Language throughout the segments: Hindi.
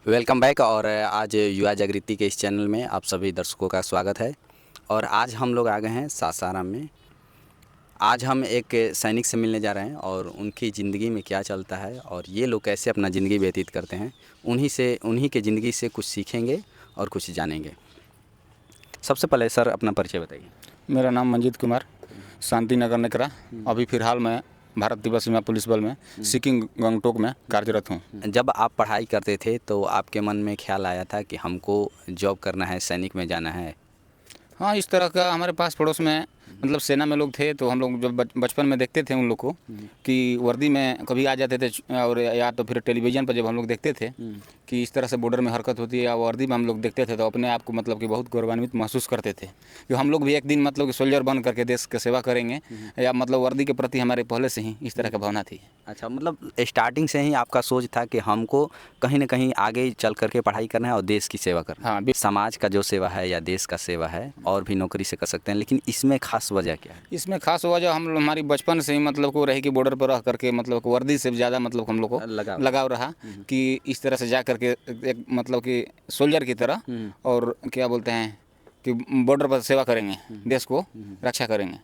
Welcome back. और आज युवा जागृति के इस चैनल में आप सभी दर्शकों का स्वागत है। और आज हम लोग आ गए हैं सासाराम में। आज हम एक सैनिक से मिलने जा रहे हैं और उनकी ज़िंदगी में क्या चलता है और ये लोग कैसे अपना ज़िंदगी व्यतीत करते हैं, उन्हीं के ज़िंदगी से कुछ सीखेंगे और कुछ जानेंगे। सबसे पहले सर अपना परिचय बताइए। मेरा नाम मंजीत कुमार, शांति नगर नेकरा। अभी फ़िलहाल मैं भारत तिब्बत सीमा पुलिस बल में सिक्किम गंगटोक में कार्यरत हूँ। जब आप पढ़ाई करते थे तो आपके मन में ख्याल आया था कि हमको जॉब करना है, सैनिक में जाना है? हाँ, इस तरह का हमारे पास पड़ोस में मतलब सेना में लोग थे, तो हम लोग जब बचपन में देखते थे उन लोग को कि वर्दी में कभी आ जाते थे, और या तो फिर टेलीविज़न पर जब हम लोग देखते थे कि इस तरह से बॉर्डर में हरकत होती है या वर्दी में हम लोग देखते थे, तो अपने आप को मतलब कि बहुत गौरवान्वित महसूस करते थे कि हम लोग भी एक दिन मतलब कि सोल्जर बन करके देश की सेवा करेंगे, या मतलब वर्दी के प्रति हमारे पहले से ही इस तरह का भावना थी। अच्छा, मतलब स्टार्टिंग से ही आपका सोच था कि हमको कहीं न कहीं आगे चल करके पढ़ाई करना है और देश की सेवा करना है। हाँ, समाज का जो सेवा है या देश का सेवा है और भी नौकरी से कर सकते हैं, लेकिन इसमें ख़ास वजह क्या है? इसमें खास वजह हमारी बचपन से ही मतलब को रही कि बॉर्डर पर रह करके मतलब को वर्दी से ज़्यादा मतलब हम लोग को लगाव रहा कि इस तरह से जा करके एक मतलब कि सोल्जर की तरह, और क्या बोलते हैं कि बॉर्डर पर सेवा करेंगे, देश को रक्षा करेंगे।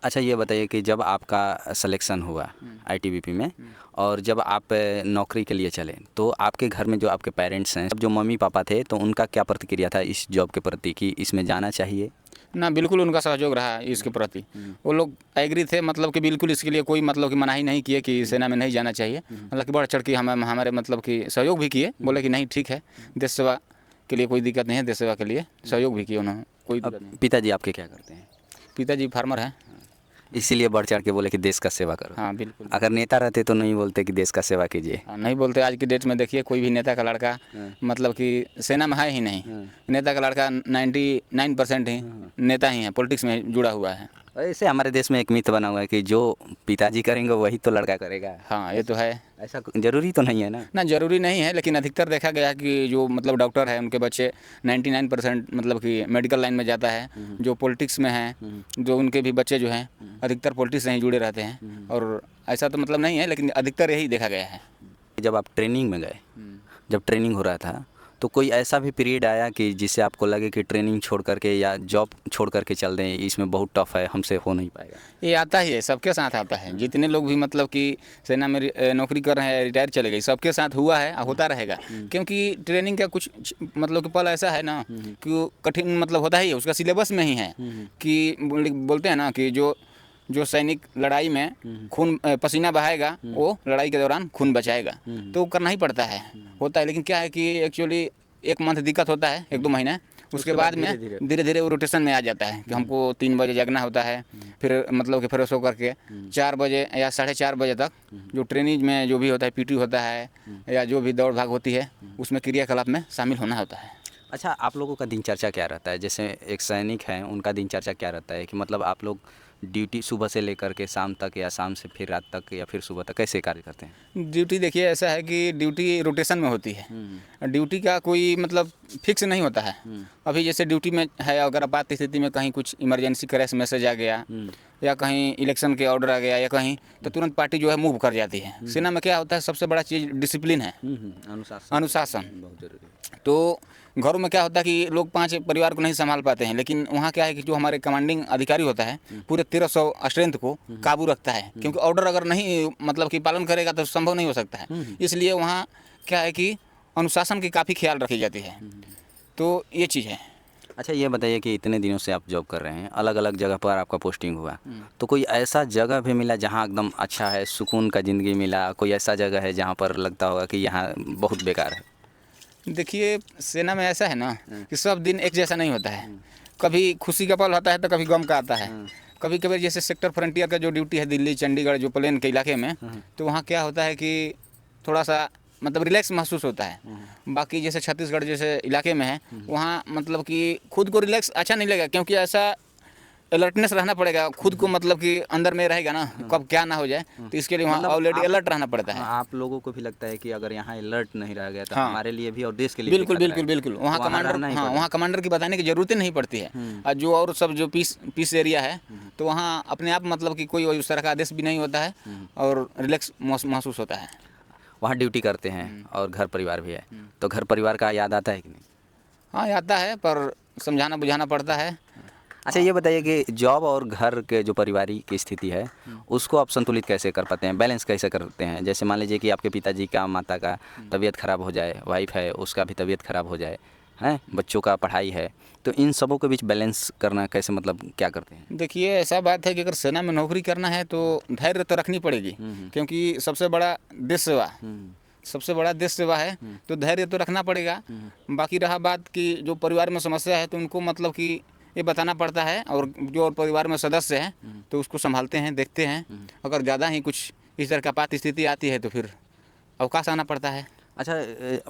अच्छा, ये बताइए कि जब आपका सिलेक्शन हुआ आईटीबीपी में और जब आप नौकरी के लिए चले, तो आपके घर में जो आपके पेरेंट्स हैं, जो मम्मी पापा थे, तो उनका क्या प्रतिक्रिया था इस जॉब के प्रति कि इसमें जाना चाहिए? ना, बिल्कुल उनका सहयोग रहा इसके प्रति। वो लोग एग्री थे, मतलब कि बिल्कुल इसके लिए कोई मतलब कि मनाही नहीं किए कि सेना में नहीं जाना चाहिए। मतलब कि बढ़ चढ़ के हमारे मतलब कि सहयोग भी किए, बोले कि नहीं ठीक है, देश सेवा के लिए कोई दिक्कत नहीं है, देश सेवा के लिए सहयोग भी किए उन्होंने, कोई दिक्कत नहीं। पिताजी आपके क्या करते हैं? पिताजी फार्मर हैं। इसीलिए बढ़ चढ़ के बोले कि देश का सेवा करो। हाँ, बिल्कुल। अगर नेता रहते तो नहीं बोलते कि देश का सेवा कीजिए? नहीं बोलते। आज की डेट में देखिए, कोई भी नेता का लड़का मतलब कि सेना में है ही नहीं। नेता का लड़का 99% ही नेता ही है, पॉलिटिक्स में जुड़ा हुआ है। ऐसे हमारे देश में एक मिथ बना हुआ है कि जो पिताजी करेंगे वही तो लड़का करेगा। हाँ, ये तो है। ऐसा जरूरी तो नहीं है ना? ना, ज़रूरी नहीं है, लेकिन अधिकतर देखा गया है कि जो मतलब डॉक्टर है उनके बच्चे 99% मतलब कि मेडिकल लाइन में जाता है। जो पॉलिटिक्स में हैं, जो उनके भी बच्चे जो हैं अधिकतर पॉलिटिक्स से ही जुड़े रहते हैं। और ऐसा तो मतलब नहीं है, लेकिन अधिकतर यही देखा गया है। जब आप ट्रेनिंग में गए, जब ट्रेनिंग हो रहा था, तो कोई ऐसा भी पीरियड आया कि जिससे आपको लगे कि ट्रेनिंग छोड़ करके या जॉब छोड़ करके चल दें, इसमें बहुत टफ है, हमसे हो नहीं पाएगा? ये आता ही है, सबके साथ आता है। जितने लोग भी मतलब कि सेना में नौकरी कर रहे हैं, रिटायर चले गए, सबके साथ हुआ है और होता रहेगा। क्योंकि ट्रेनिंग का कुछ मतलब कि पल ऐसा है ना कि वो कठिन मतलब होता ही है, उसका सिलेबस में ही है कि बोलते हैं ना कि जो सैनिक लड़ाई में खून पसीना बहाएगा वो लड़ाई के दौरान खून बचाएगा, तो करना ही पड़ता है, होता है। लेकिन क्या है कि एक्चुअली एक मंथ दिक्कत होता है, 1-2 महीने, उसके बाद में धीरे धीरे वो रोटेशन में आ जाता है कि हमको 3 बजे जगना होता है, फिर मतलब कि फ्रेश होकर के 4 बजे या 4:30 बजे तक जो ट्रेनिंग में जो भी होता है, पीटी होता है या जो भी दौड़ भाग होती है, उसमें क्रियाकलाप में शामिल होना होता है। अच्छा, आप लोगों का दिनचर्या क्या रहता है? जैसे एक सैनिक हैं, उनका दिनचर्या क्या रहता है कि मतलब आप लोग ड्यूटी सुबह से लेकर के शाम तक या शाम से फिर रात तक या फिर सुबह तक कैसे कार्य करते हैं? ड्यूटी देखिए ऐसा है कि ड्यूटी रोटेशन में होती है। ड्यूटी का कोई मतलब फिक्स नहीं होता है। अभी जैसे ड्यूटी में है, अगर आपात स्थिति में कहीं कुछ इमरजेंसी क्रैश मैसेज आ गया या कहीं इलेक्शन के ऑर्डर आ गया या कहीं, तो तुरंत पार्टी जो है मूव कर जाती है। सेना में क्या होता है, सबसे बड़ा चीज़ डिसिप्लिन है, अनुशासन। बहुत जरूरी है। तो घरों में क्या होता है कि लोग 5 परिवार को नहीं संभाल पाते हैं, लेकिन वहाँ क्या है कि जो हमारे कमांडिंग अधिकारी होता है पूरे 1300 स्ट्रेंथ को काबू रखता है, क्योंकि ऑर्डर अगर नहीं मतलब कि पालन करेगा तो संभव नहीं हो सकता है। इसलिए वहाँ क्या है कि अनुशासन की काफ़ी ख्याल रखी जाती है, तो ये चीज़ है। अच्छा, ये बताइए कि इतने दिनों से आप जॉब कर रहे हैं, अलग अलग जगह पर आपका पोस्टिंग हुआ, तो कोई ऐसा जगह भी मिला जहाँ एकदम अच्छा है, सुकून का ज़िंदगी मिला? कोई ऐसा जगह है जहाँ पर लगता होगा कि यहाँ बहुत बेकार है? देखिए, सेना में ऐसा है ना कि सब दिन एक जैसा नहीं होता है। कभी खुशी का पल होता है तो कभी गम का आता है। कभी कभी जैसे सेक्टर फ्रंटियर का जो ड्यूटी है दिल्ली चंडीगढ़ जो प्लेन के इलाके में, तो वहाँ क्या होता है कि थोड़ा सा मतलब रिलैक्स महसूस होता है। बाकी जैसे छत्तीसगढ़ जैसे इलाके में है, वहाँ मतलब कि खुद को रिलैक्स अच्छा नहीं लगेगा, क्योंकि ऐसा अलर्टनेस रहना पड़ेगा खुद को, मतलब कि अंदर में रहेगा ना, कब क्या ना हो जाए, तो इसके लिए वहाँ मतलब ऑलरेडी आप अलर्ट रहना पड़ता है। आप लोगों को भी लगता है कि अगर यहाँ अलर्ट नहीं रह गया तो हाँ, हमारे लिए भी और देश के लिए भी बिल्कुल खतरा बिल्कुल है, बिल्कुल। तो वहाँ कमांडर, रहना ही हाँ, पड़ेगा। वहाँ कमांडर की बताने की ज़रूरत ही नहीं पड़ती है। और जो और सब जो पीस एरिया है, तो वहाँ अपने आप मतलब कि कोई उस तरह का आदेश भी नहीं होता है और रिलैक्स महसूस होता है। वहाँ ड्यूटी करते हैं और घर परिवार भी है, तो घर परिवार का याद आता है कि नहीं? हाँ आता है, पर समझाना बुझाना पड़ता है। अच्छा ये बताइए कि जॉब और घर के जो पारिवारिक की स्थिति है उसको आप संतुलित कैसे कर पाते हैं, बैलेंस कैसे करते हैं? जैसे मान लीजिए कि आपके पिताजी का, माता का तबीयत ख़राब हो जाए, वाइफ है उसका भी तबीयत ख़राब हो जाए, हैं, बच्चों का पढ़ाई है, तो इन सबों के बीच बैलेंस करना कैसे, मतलब क्या करते हैं? देखिए ऐसा बात है कि अगर सेना में नौकरी करना है तो धैर्य तो रखनी पड़ेगी, क्योंकि सबसे बड़ा देश सेवा, सबसे बड़ा देश सेवा है, तो धैर्य तो रखना पड़ेगा। बाकी रहा बात कि जो परिवार में समस्या है तो उनको मतलब कि ये बताना पड़ता है, और जो परिवार में सदस्य हैं तो उसको संभालते हैं, देखते हैं। अगर ज़्यादा ही कुछ इस तरह का आपात स्थिति आती है तो फिर अवकाश आना पड़ता है। अच्छा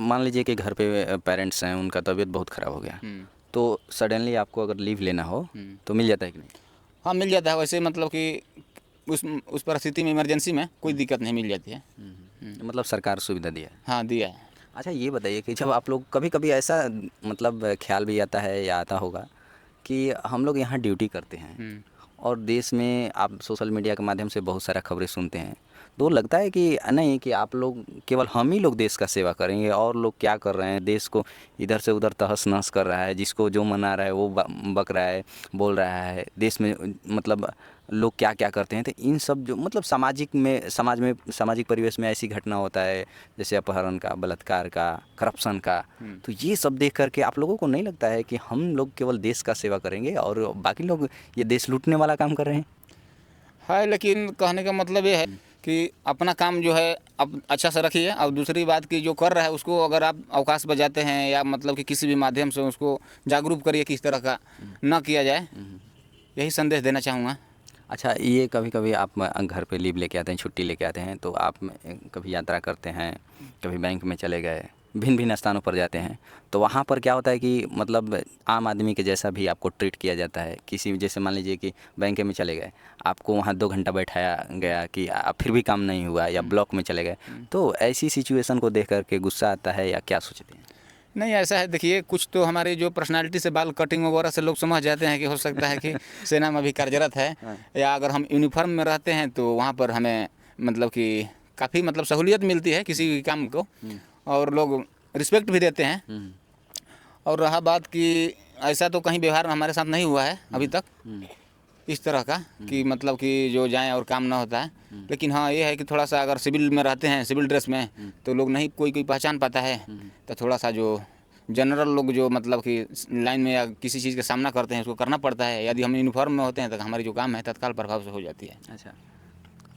मान लीजिए कि घर पे पेरेंट्स हैं, उनका तबीयत बहुत ख़राब हो गया, तो सडनली आपको अगर लीव लेना हो तो मिल जाता है कि नहीं? हाँ मिल जाता है, वैसे मतलब कि उस परिस्थिति में, इमरजेंसी में कोई दिक्कत नहीं, मिल जाती है। मतलब सरकार सुविधा दिया है। हाँ दिया है। अच्छा ये बताइए कि जब आप लोग कभी कभी ऐसा मतलब ख्याल भी आता है या आता होगा कि हम लोग यहाँ ड्यूटी करते हैं और देश में आप सोशल मीडिया के माध्यम से बहुत सारा खबरें सुनते हैं, तो लगता है कि नहीं कि आप लोग, केवल हम ही लोग देश का सेवा करेंगे और लोग क्या कर रहे हैं, देश को इधर से उधर तहस नहस कर रहा है, जिसको जो मना रहा है वो बक रहा है, बोल रहा है, देश में मतलब लोग क्या क्या करते हैं। तो इन सब जो मतलब सामाजिक परिवेश में ऐसी घटना होता है जैसे अपहरण का, बलात्कार का, करप्शन का, तो ये सब देख करके आप लोगों को नहीं लगता है कि हम लोग केवल देश का सेवा करेंगे और बाकी लोग ये देश लूटने वाला काम कर रहे हैं? है, लेकिन कहने का मतलब ये है कि अपना काम जो है अब अच्छा से रखिए, और दूसरी बात कि जो कर रहा है उसको अगर आप अवकाश बजाते हैं या मतलब कि किसी भी माध्यम से उसको जागरूक करिए कि इस तरह का ना किया जाए, यही संदेश देना चाहूँगा। अच्छा ये कभी कभी आप घर पे लीव लेके आते हैं, छुट्टी लेके आते हैं, तो आप कभी यात्रा करते हैं, कभी बैंक में चले गए, भिन्न भिन्न स्थानों पर जाते हैं, तो वहाँ पर क्या होता है कि मतलब आम आदमी के जैसा भी आपको ट्रीट किया जाता है? किसी जैसे मान लीजिए कि बैंक में चले गए, आपको वहाँ 2 घंटा बैठाया गया कि फिर भी काम नहीं हुआ, या ब्लॉक में चले गए, तो ऐसी सिचुएशन को देख करके गुस्सा आता है या क्या सोचते हैं? नहीं ऐसा है, देखिए कुछ तो हमारे जो पर्सनालिटी से, बाल कटिंग वगैरह से लोग समझ जाते हैं कि हो सकता है कि सेना में अभी कार्यरत है, या अगर हम यूनिफॉर्म में रहते हैं तो वहाँ पर हमें मतलब कि काफ़ी मतलब सहूलियत मिलती है किसी भी काम को, और लोग रिस्पेक्ट भी देते हैं। और रहा बात कि ऐसा तो कहीं व्यवहार हमारे साथ नहीं हुआ है अभी तक इस तरह का कि मतलब कि जो जाएं और काम ना होता है। लेकिन हाँ ये है कि थोड़ा सा अगर सिविल में रहते हैं, सिविल ड्रेस में, तो लोग नहीं कोई पहचान पाता है, तो थोड़ा सा जो जनरल लोग जो मतलब कि लाइन में या किसी चीज़ का सामना करते हैं उसको करना पड़ता है। यदि हम यूनिफॉर्म में होते हैं तो हमारी जो काम है तत्काल प्रभाव से हो जाती है। अच्छा,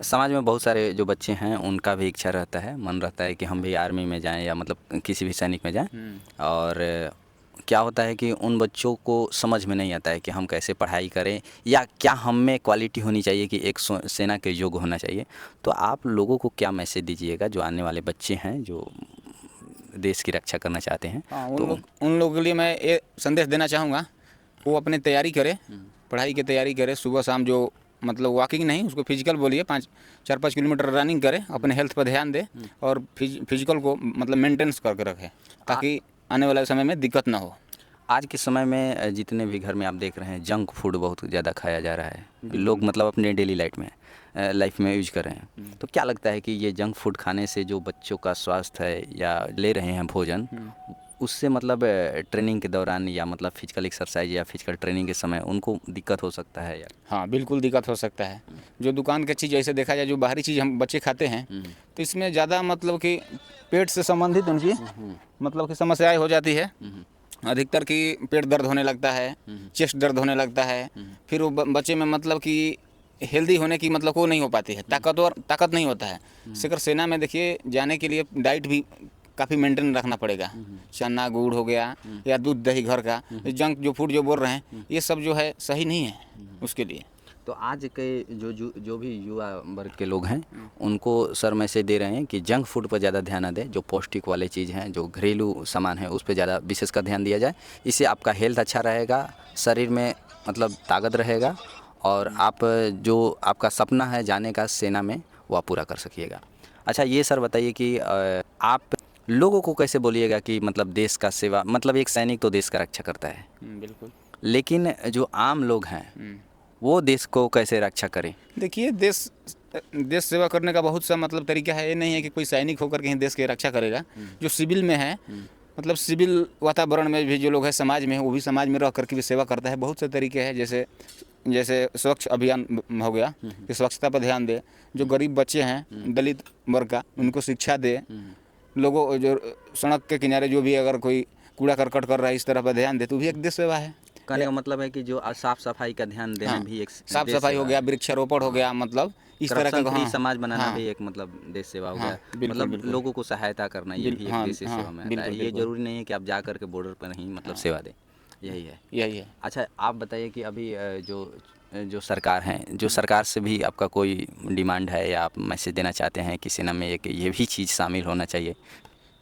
समाज में बहुत सारे जो बच्चे हैं उनका भी इच्छा रहता है, मन रहता है कि हम भी आर्मी में जाएं या मतलब किसी भी सैनिक में जाएं, और क्या होता है कि उन बच्चों को समझ में नहीं आता है कि हम कैसे पढ़ाई करें या क्या हम में क्वालिटी होनी चाहिए कि एक सेना के योग्य होना चाहिए। तो आप लोगों को क्या मैसेज दीजिएगा जो आने वाले बच्चे हैं जो देश की रक्षा करना चाहते हैं? हाँ तो उन लोगों के लिए मैं ये संदेश देना चाहूँगा, वो अपनी तैयारी करे, पढ़ाई की तैयारी करे, सुबह शाम जो मतलब वॉकिंग नहीं, उसको फिजिकल बोलिए, 4-5 किलोमीटर रनिंग करे, अपने हेल्थ पर ध्यान दे, और फिजिकल को मतलब मेंटेनेंस करके रखे, ताकि आने वाले समय में दिक्कत ना हो। आज के समय में जितने भी घर में आप देख रहे हैं जंक फूड बहुत ज़्यादा खाया जा रहा है, लोग मतलब अपने डेली लाइफ में यूज कर रहे हैं, तो क्या लगता है कि ये जंक फूड खाने से जो बच्चों का स्वास्थ्य है या ले रहे हैं भोजन, उससे मतलब ट्रेनिंग के दौरान या मतलब फिजिकल एक्सरसाइज या फिजिकल ट्रेनिंग के समय उनको दिक्कत हो सकता है यार? हाँ बिल्कुल दिक्कत हो सकता है। जो दुकान की चीज़ ऐसे देखा जाए, जो बाहरी चीज़ हम बच्चे खाते हैं, तो इसमें ज़्यादा मतलब कि पेट से संबंधित उनकी मतलब कि समस्याएं हो जाती है। अधिकतर कि पेट दर्द होने लगता है, चेस्ट दर्द होने लगता है, फिर वो बच्चे में मतलब कि हेल्दी होने की मतलब वो नहीं हो पाती है, ताकत नहीं होता है। अगर सेना में देखिए जाने के लिए डाइट भी काफ़ी मेंटेन रखना पड़ेगा, चना गुड़ हो गया या दूध दही घर का, जंक जो फूड जो बोल रहे हैं ये सब जो है सही नहीं है उसके लिए। तो आज के जो भी युवा वर्ग के लोग हैं उनको सर मैसेज दे रहे हैं कि जंक फूड पर ज़्यादा ध्यान ना दें, जो पौष्टिक वाले चीज़ हैं, जो घरेलू सामान है उस पर ज़्यादा विशेष कर ध्यान दिया जाए। इससे आपका हेल्थ अच्छा रहेगा, शरीर में मतलब ताकत रहेगा, और आप जो आपका सपना है जाने का सेना में वो आप पूरा कर सकिएगा। अच्छा ये सर बताइए कि आप लोगों को कैसे बोलिएगा कि मतलब देश का सेवा, मतलब एक सैनिक तो देश का रक्षा करता है, बिल्कुल, लेकिन जो आम लोग हैं वो देश को कैसे रक्षा करें? देखिए देश देश सेवा करने का बहुत सा मतलब तरीका है। ये नहीं है कि कोई सैनिक होकर के ही देश की रक्षा करेगा। जो सिविल में है, मतलब सिविल वातावरण में भी जो लोग हैं समाज में, वो भी समाज में रह करके भी सेवा करता है। बहुत से तरीके हैं, जैसे जैसे स्वच्छ अभियान हो गया कि स्वच्छता पर ध्यान दे, जो गरीब बच्चे हैं दलित वर्ग का, उनको शिक्षा दे, लोगों जो सड़क के किनारे जो भी अगर कोई कूड़ा करकट कर रहा है इस तरह पर ध्यान दे, तो भी एक देश सेवा है। कहने का मतलब है कि जो साफ सफाई का ध्यान देना हाँ, भी एक साफ देश सफाई हो सेवा गया, है। वृक्षारोपण हो गया, मतलब इस तरह करप्शन का। फ्री हाँ, समाज बनाना हाँ, भी एक मतलब देश सेवा हो हाँ, गया। बिल्कुल, मतलब बिल्कुल। लोगों को सहायता करना, ये भी एक हाँ, देश हाँ, सेवा में आता है। बिल्कुल, ये बिल्कुल। जरूरी नहीं है कि आप जा करके बॉर्डर पर ही मतलब सेवा दें, यही है। यही है। अच्छा, आप बताइए कि अभी जो सरकार है, जो सरकार से भी आपका कोई डिमांड है या आप मैसेज देना चाहते हैं कि सेना में एक ये भी चीज़ शामिल होना चाहिए?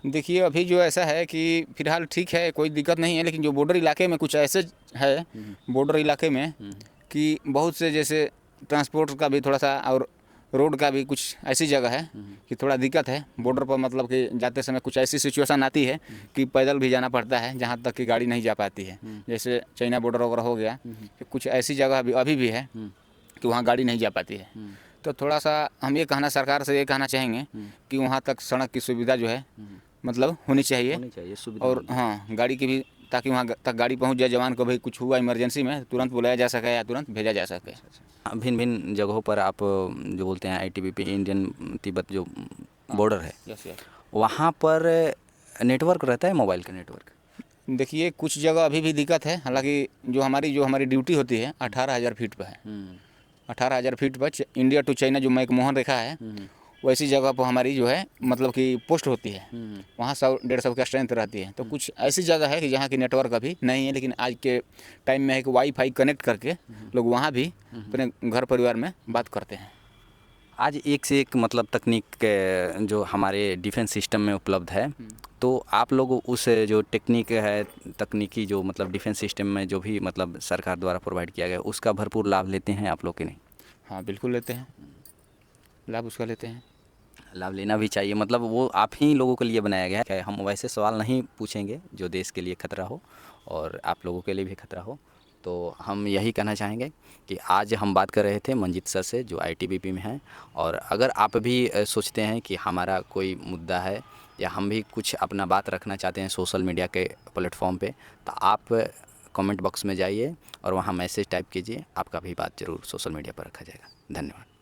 देखिए, अभी जो ऐसा है कि फ़िलहाल ठीक है, कोई दिक्कत नहीं है, लेकिन जो बॉर्डर इलाके में कुछ ऐसे है, बॉर्डर इलाके में कि बहुत से जैसे ट्रांसपोर्ट का भी थोड़ा सा और रोड का भी कुछ ऐसी जगह है कि थोड़ा दिक्कत है बॉर्डर पर। मतलब कि जाते समय कुछ ऐसी सिचुएशन आती है कि पैदल भी जाना पड़ता है, जहाँ तक कि गाड़ी नहीं जा पाती है। जैसे चाइना बॉर्डर वगैरह हो गया, कि कुछ ऐसी जगह अभी भी है कि वहाँ गाड़ी नहीं जा पाती है। तो थोड़ा सा हम ये कहना, सरकार से ये कहना चाहेंगे कि वहाँ तक सड़क की सुविधा जो है मतलब होनी चाहिए। सुविधा और हाँ, गाड़ी की भी, ताकि वहाँ तक गाड़ी पहुँच जाए, जवान को भी कुछ हुआ इमरजेंसी में तुरंत बुलाया जा सके या तुरंत भेजा जा सके। भिन्न भिन्न जगहों पर आप जो बोलते हैं आईटीबीपी, इंडियन तिब्बत जो बॉर्डर है, यस यस। वहाँ पर नेटवर्क रहता है, मोबाइल का नेटवर्क? देखिए, कुछ जगह अभी भी दिक्कत है, हालांकि जो हमारी ड्यूटी होती है 18,000 फीट पर है। 18,000 फीट पर इंडिया टू चाइना जो मैकमोहन रेखा है, वैसी जगह पर हमारी जो है मतलब कि पोस्ट होती है। वहाँ 100-150 का स्ट्रेंथ रहती है। तो कुछ ऐसी जगह है कि जहाँ की नेटवर्क अभी नहीं है, लेकिन आज के टाइम में है कि वाईफाई कनेक्ट करके लोग वहाँ भी अपने घर परिवार में बात करते हैं। आज एक से एक मतलब तकनीक जो हमारे डिफेंस सिस्टम में उपलब्ध है, तो आप लोग उस जो टेक्निक है, तकनीकी जो मतलब डिफेंस सिस्टम में जो भी मतलब सरकार द्वारा प्रोवाइड किया गया, उसका भरपूर लाभ लेते हैं आप लोग के नहीं? हाँ, बिल्कुल लेते हैं, लाभ उसका लेते हैं। लाभ लेना भी चाहिए, मतलब वो आप ही लोगों के लिए बनाया गया है। हम वैसे सवाल नहीं पूछेंगे जो देश के लिए खतरा हो और आप लोगों के लिए भी खतरा हो। तो हम यही कहना चाहेंगे कि आज हम बात कर रहे थे मंजीत सर से, जो आईटीबीपी में हैं। और अगर आप भी सोचते हैं कि हमारा कोई मुद्दा है या हम भी कुछ अपना बात रखना चाहते हैं सोशल मीडिया के प्लेटफॉर्म पे, तो आप कमेंट बॉक्स में जाइए और वहाँ मैसेज टाइप कीजिए, आपका भी बात ज़रूर सोशल मीडिया पर रखा जाएगा। धन्यवाद।